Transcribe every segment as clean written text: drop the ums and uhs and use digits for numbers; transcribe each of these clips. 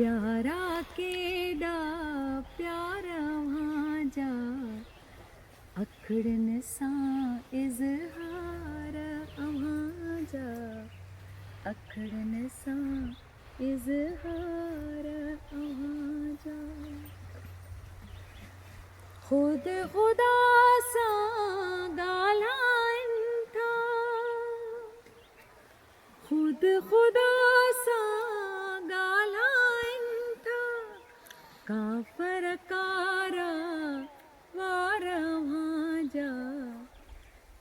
प्यारा केॾा प्यारा भांजा अखड़न सां इज़हार अव्हांजा अखड़न सां इज़हार अव्हांजा ख़ुदि ख़ुदा सां ॻाल्हाइनि था ख़ुदि ख़ुदा सां ॻाल्हाइनि था काफ़र कारा वार भांजा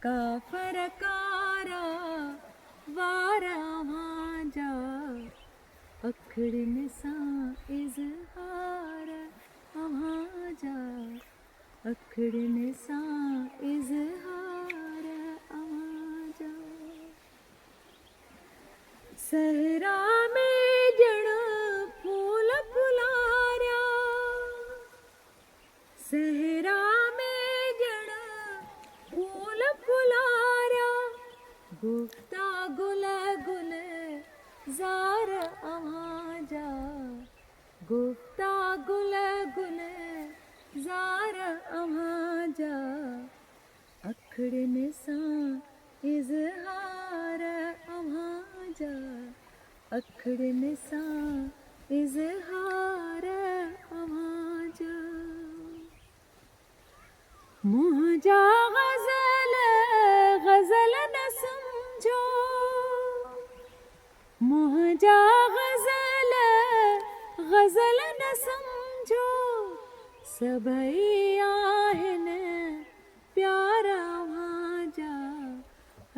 काफ़र कारा वार भांजा अखड़न सां इज़हार अव्हांजा अखड़न सां इज़हार अव्हांजा सहरा में ॼण फूल फुलारिया सहरा में ॼण फूल फुलारिया गुफ्ता गुल गुल ज़ार अव्हांजा गुफ्ता गुल गुल ज़ार अव्हांजा अखड़न सां इज़हार अव्हांजा अखड़न सां इज़हार अव्हांजा मुंहिंजा ग़ज़ल ग़ज़ल न सम्झो मुंहिंजा ग़ज़ल ग़ज़ल न सम्झो सभई आहिनि प्यारा भांजा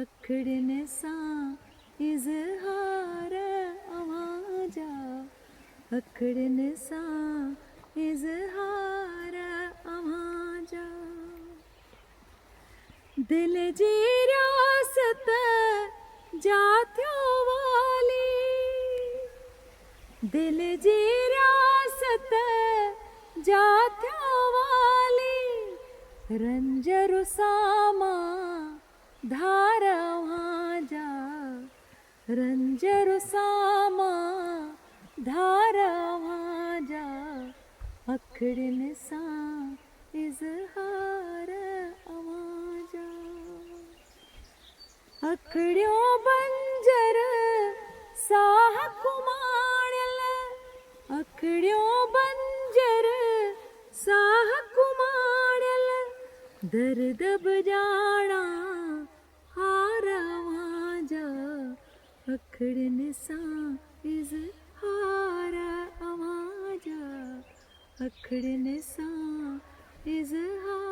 अखड़न सां इज़हार अव्हांजा अखड़न सां इज़हार अव्हांजा दिल जी रियासत जाथियो वाली दिल जी रियासत जाथियो वाली रंज रुसामा धार भांजा रंज रुसामा धार भांजा अखड़न सां इज़हार अव्हांजा अखड़ियो बंजर साह कुमाणियल अखड़ियो बंजर साह कुमाणियल दर्द बजाणा हार भांजा अखड़न सां इज़हार अव्हांजा अखड़न सां इज़हार